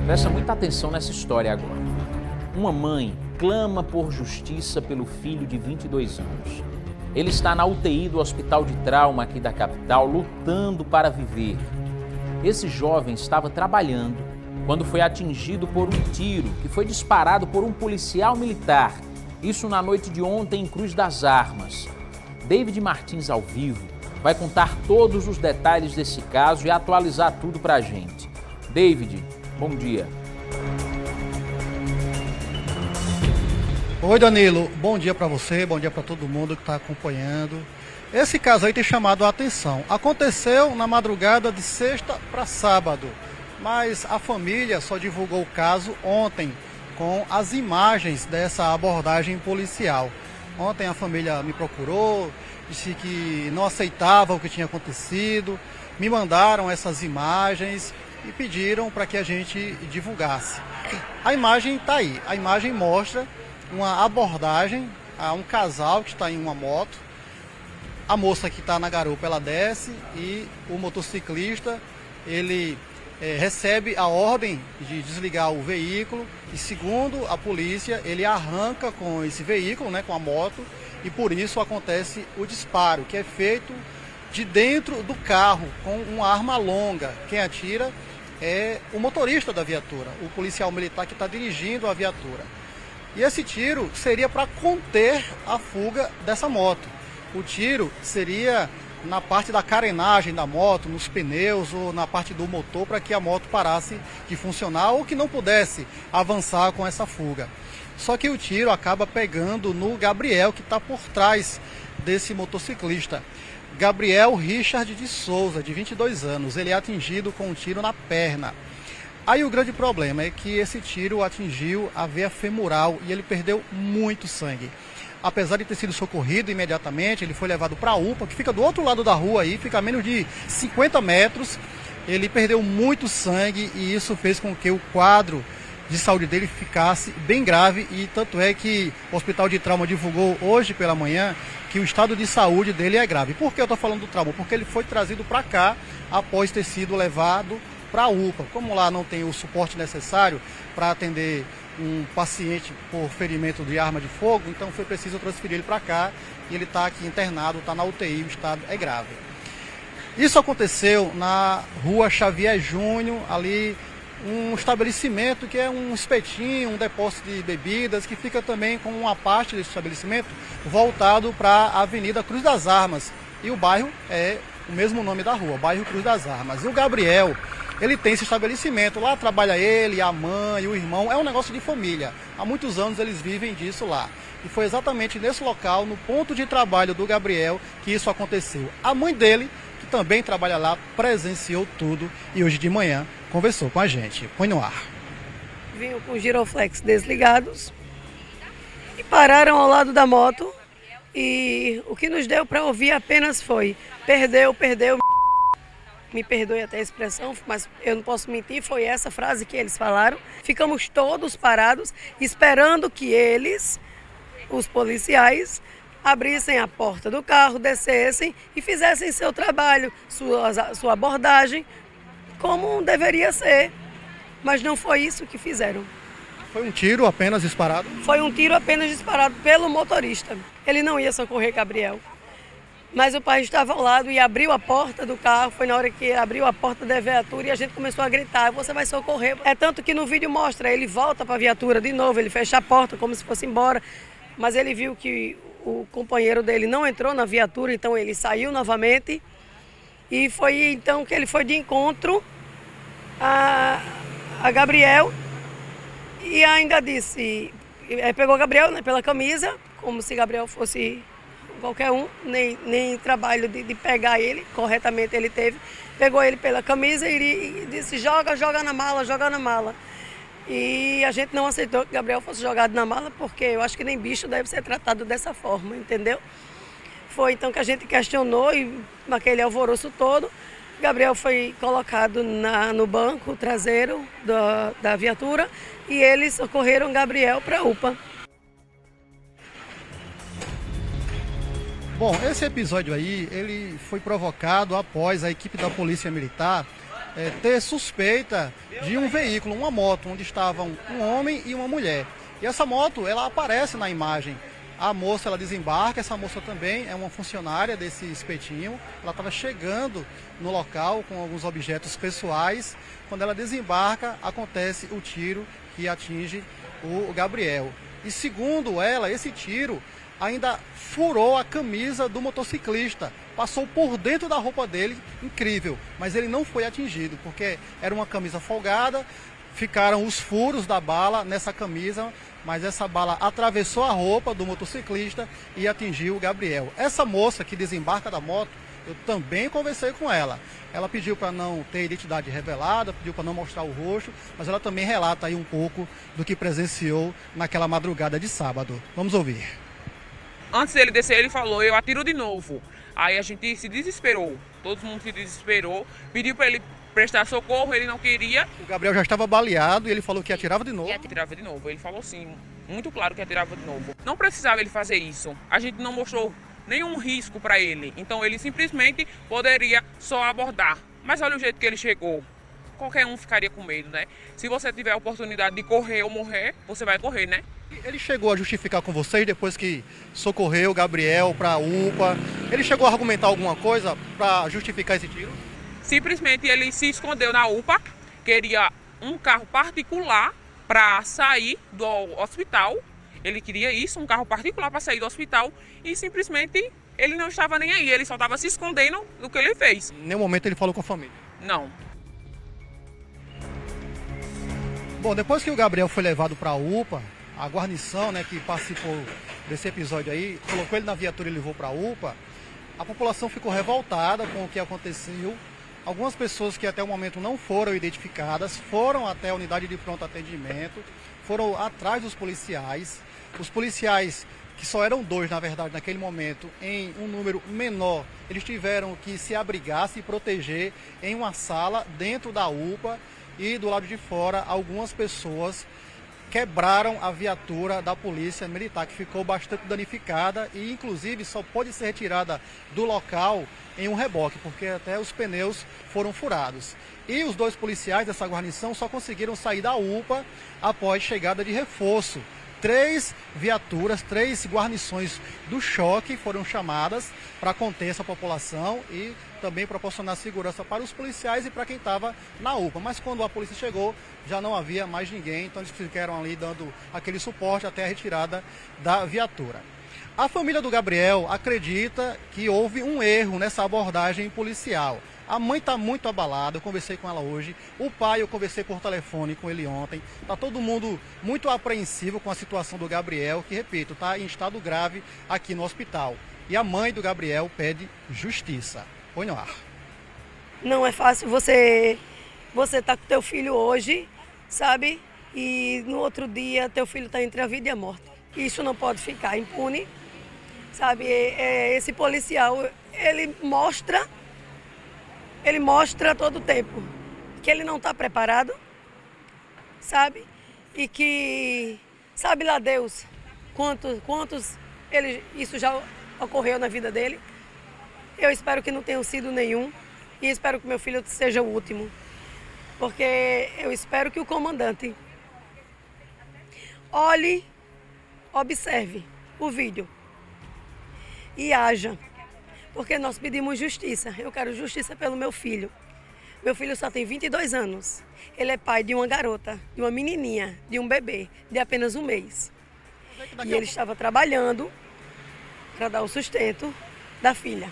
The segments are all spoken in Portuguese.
Presta muita atenção nessa história agora. Uma mãe clama por justiça pelo filho de 22 anos. Ele está na UTI do Hospital de Trauma aqui da capital, lutando para viver. Esse jovem estava trabalhando quando foi atingido por um tiro que foi disparado por um policial militar. Isso na noite de ontem em Cruz das Armas. David Martins, ao vivo, vai contar todos os detalhes desse caso e atualizar tudo para a gente. David, bom dia. Oi, Danilo, bom dia para você, bom dia para todo mundo que está acompanhando. Esse caso aí tem chamado a atenção. Aconteceu na madrugada de sexta para sábado, mas a família só divulgou o caso ontem com as imagens dessa abordagem policial. Ontem a família me procurou, disse que não aceitava o que tinha acontecido, me mandaram essas imagens e pediram para que a gente divulgasse. A imagem está aí, a imagem mostra uma abordagem a um casal que está em uma moto. A moça que está na garupa, ela desce e o motociclista, ele recebe a ordem de desligar o veículo e, segundo a polícia, ele arranca com esse veículo, com a moto, e por isso acontece o disparo, que é feito de dentro do carro com uma arma longa. Quem atira é o motorista da viatura, o policial militar que está dirigindo a viatura. E esse tiro seria para conter a fuga dessa moto. O tiro seria na parte da carenagem da moto, nos pneus ou na parte do motor, para que a moto parasse de funcionar ou que não pudesse avançar com essa fuga. Só que o tiro acaba pegando no Gabriel, que está por trás desse motociclista. Gabriel Richard de Souza, de 22 anos. Ele é atingido com um tiro na perna. Aí o grande problema é que esse tiro atingiu a veia femoral e ele perdeu muito sangue. Apesar de ter sido socorrido imediatamente, ele foi levado para a UPA, que fica do outro lado da rua aí, fica a menos de 50 metros. Ele perdeu muito sangue e isso fez com que o quadro de saúde dele ficasse bem grave, e tanto é que o Hospital de Trauma divulgou hoje pela manhã que o estado de saúde dele é grave. Por que eu estou falando do trauma? Porque ele foi trazido para cá após ter sido levado para a UPA. Como lá não tem o suporte necessário para atender um paciente por ferimento de arma de fogo, então foi preciso transferir ele para cá e ele está aqui internado, está na UTI, o estado é grave. Isso aconteceu na rua Xavier Júnior, ali um estabelecimento que é um espetinho, um depósito de bebidas, que fica também com uma parte desse estabelecimento voltado para a Avenida Cruz das Armas. E o bairro é o mesmo nome da rua, bairro Cruz das Armas. E o Gabriel, ele tem esse estabelecimento, lá trabalha ele, a mãe, o irmão, é um negócio de família. Há muitos anos eles vivem disso lá. E foi exatamente nesse local, no ponto de trabalho do Gabriel, que isso aconteceu. A mãe dele, que também trabalha lá, presenciou tudo e hoje de manhã conversou com a gente. Põe no ar. Vinham com os giroflex desligados e pararam ao lado da moto, e o que nos deu para ouvir apenas foi: perdeu. Me perdoe até a expressão, mas eu não posso mentir, foi essa frase que eles falaram. Ficamos todos parados, esperando que eles, os policiais, abrissem a porta do carro, descessem e fizessem seu trabalho, sua abordagem, como deveria ser. Mas não foi isso que fizeram. Foi um tiro apenas disparado? Foi um tiro apenas disparado pelo motorista. Ele não ia socorrer Gabriel. Mas o pai estava ao lado e abriu a porta do carro. Foi na hora que abriu a porta da viatura e a gente começou a gritar: você vai socorrer. É tanto que no vídeo mostra, ele volta para a viatura de novo, ele fecha a porta como se fosse embora. Mas ele viu que o companheiro dele não entrou na viatura, então ele saiu novamente. E foi então que ele foi de encontro a Gabriel e ainda disse, pegou Gabriel, pela camisa, como se Gabriel fosse qualquer um, nem trabalho de pegar ele, corretamente ele teve. Pegou ele pela camisa e disse: joga na mala. E a gente não aceitou que Gabriel fosse jogado na mala, porque eu acho que nem bicho deve ser tratado dessa forma, entendeu? Foi então que a gente questionou, e naquele alvoroço todo, Gabriel foi colocado no banco traseiro da viatura e eles socorreram Gabriel para a UPA. Bom, esse episódio aí, ele foi provocado após a equipe da Polícia Militar ter suspeita de um veículo, uma moto, onde estavam um homem e uma mulher. E essa moto, ela aparece na imagem. A moça, ela desembarca, essa moça também é uma funcionária desse espetinho. Ela estava chegando no local com alguns objetos pessoais. Quando ela desembarca, acontece o tiro que atinge o Gabriel. E segundo ela, esse tiro ainda furou a camisa do motociclista. Passou por dentro da roupa dele, incrível. Mas ele não foi atingido, porque era uma camisa folgada. Ficaram os furos da bala nessa camisa, mas essa bala atravessou a roupa do motociclista e atingiu o Gabriel. Essa moça que desembarca da moto, eu também conversei com ela. Ela pediu para não ter identidade revelada, pediu para não mostrar o rosto, mas ela também relata aí um pouco do que presenciou naquela madrugada de sábado. Vamos ouvir. Antes dele descer, ele falou, eu atiro de novo. Aí a gente se desesperou, todo mundo se desesperou, pediu para ele prestar socorro, ele não queria. O Gabriel já estava baleado e ele falou que atirava de novo. E atirava de novo, ele falou sim, muito claro que atirava de novo. Não precisava ele fazer isso, a gente não mostrou nenhum risco para ele, então ele simplesmente poderia só abordar. Mas olha o jeito que ele chegou, qualquer um ficaria com medo, né? Se você tiver a oportunidade de correr ou morrer, você vai correr, né? Ele chegou a justificar com vocês depois que socorreu o Gabriel para a UPA? Ele chegou a argumentar alguma coisa para justificar esse tiro? Simplesmente ele se escondeu na UPA, queria um carro particular para sair do hospital. Ele queria isso, um carro particular para sair do hospital e simplesmente ele não estava nem aí, ele só estava se escondendo do que ele fez. Em nenhum momento ele falou com a família? Não. Bom, depois que o Gabriel foi levado para a UPA, a guarnição, né, que participou desse episódio aí, colocou ele na viatura e levou para a UPA, a população ficou revoltada com o que aconteceu. Algumas pessoas que até o momento não foram identificadas foram até a unidade de pronto atendimento, foram atrás dos policiais. Os policiais, que só eram 2 na verdade naquele momento, em um número menor, eles tiveram que se abrigar, se proteger em uma sala dentro da UPA, e do lado de fora algumas pessoas quebraram a viatura da polícia militar, que ficou bastante danificada e inclusive só pôde ser retirada do local em um reboque, porque até os pneus foram furados. E os 2 policiais dessa guarnição só conseguiram sair da UPA após chegada de reforço. 3 viaturas, 3 guarnições do choque foram chamadas para conter essa população e também proporcionar segurança para os policiais e para quem estava na UPA. Mas quando a polícia chegou, já não havia mais ninguém, então eles ficaram ali dando aquele suporte até a retirada da viatura. A família do Gabriel acredita que houve um erro nessa abordagem policial. A mãe está muito abalada, eu conversei com ela hoje. O pai, eu conversei por telefone com ele ontem. Está todo mundo muito apreensivo com a situação do Gabriel, que, repito, está em estado grave aqui no hospital. E a mãe do Gabriel pede justiça. Põe no ar. Não é fácil você tá com teu filho hoje, sabe? E no outro dia teu filho está entre a vida e a morte. Isso não pode ficar impune, sabe? Esse policial, ele mostra todo o tempo que ele não está preparado, sabe? E que sabe lá Deus quantos isso já ocorreu na vida dele. Eu espero que não tenha sido nenhum e espero que meu filho seja o último, porque eu espero que o comandante olhe, observe o vídeo e haja. Porque nós pedimos justiça. Eu quero justiça pelo meu filho. Meu filho só tem 22 anos. Ele é pai de uma garota, de uma menininha, de um bebê, de apenas 1 mês. E ele estava trabalhando para dar o sustento da filha.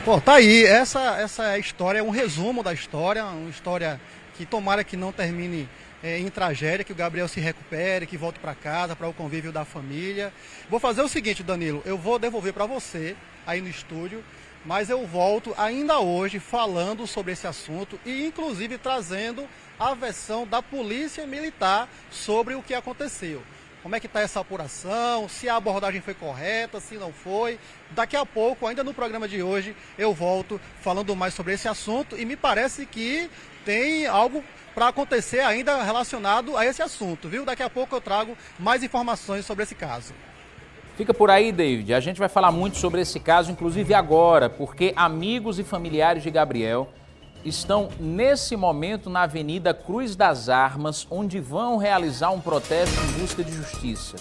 Bom, tá aí. Essa história é um resumo da história. Uma história que tomara que não termine em tragédia, que o Gabriel se recupere, que volte para casa, para o convívio da família. Vou fazer o seguinte, Danilo, eu vou devolver para você aí no estúdio, mas eu volto ainda hoje falando sobre esse assunto e inclusive trazendo a versão da Polícia Militar sobre o que aconteceu. Como é que está essa apuração, se a abordagem foi correta, se não foi. Daqui a pouco, ainda no programa de hoje, eu volto falando mais sobre esse assunto e me parece que tem algo para acontecer ainda relacionado a esse assunto, viu? Daqui a pouco eu trago mais informações sobre esse caso. Fica por aí, David. A gente vai falar muito sobre esse caso, inclusive agora, porque amigos e familiares de Gabriel estão nesse momento na Avenida Cruz das Armas, onde vão realizar um protesto em busca de justiça.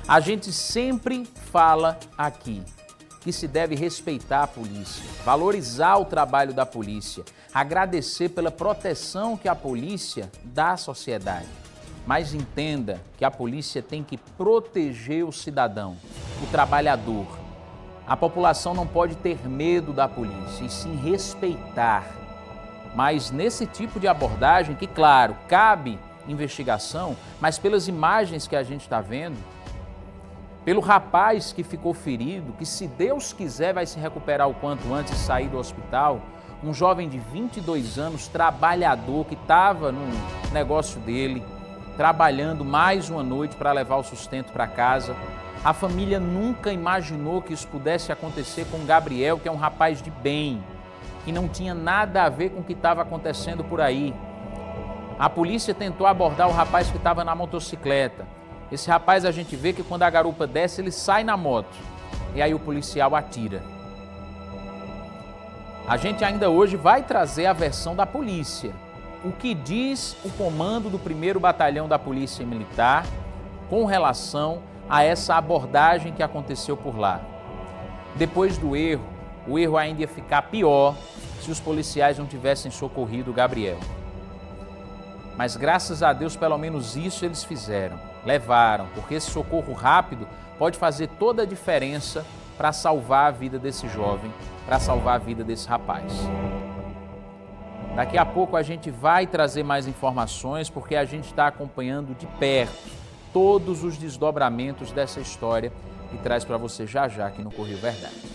A gente sempre fala aqui que se deve respeitar a polícia, valorizar o trabalho da polícia, agradecer pela proteção que a polícia dá à sociedade. Mas entenda que a polícia tem que proteger o cidadão, o trabalhador. A população não pode ter medo da polícia, e sim respeitar. Mas nesse tipo de abordagem, que claro, cabe investigação, mas pelas imagens que a gente está vendo, pelo rapaz que ficou ferido, que se Deus quiser vai se recuperar o quanto antes e sair do hospital, um jovem de 22 anos, trabalhador, que estava no negócio dele, trabalhando mais uma noite para levar o sustento para casa. A família nunca imaginou que isso pudesse acontecer com Gabriel, que é um rapaz de bem, que não tinha nada a ver com o que estava acontecendo por aí. A polícia tentou abordar o rapaz que estava na motocicleta. Esse rapaz, a gente vê que quando a garupa desce, ele sai na moto. E aí o policial atira. A gente ainda hoje vai trazer a versão da polícia. O que diz o comando do 1º Batalhão da Polícia Militar com relação a essa abordagem que aconteceu por lá. Depois do erro, o erro ainda ia ficar pior se os policiais não tivessem socorrido o Gabriel. Mas graças a Deus, pelo menos isso eles fizeram, levaram, porque esse socorro rápido pode fazer toda a diferença para salvar a vida desse jovem, para salvar a vida desse rapaz. Daqui a pouco a gente vai trazer mais informações, porque a gente está acompanhando de perto todos os desdobramentos dessa história e traz para você já já aqui no Correio Verdade.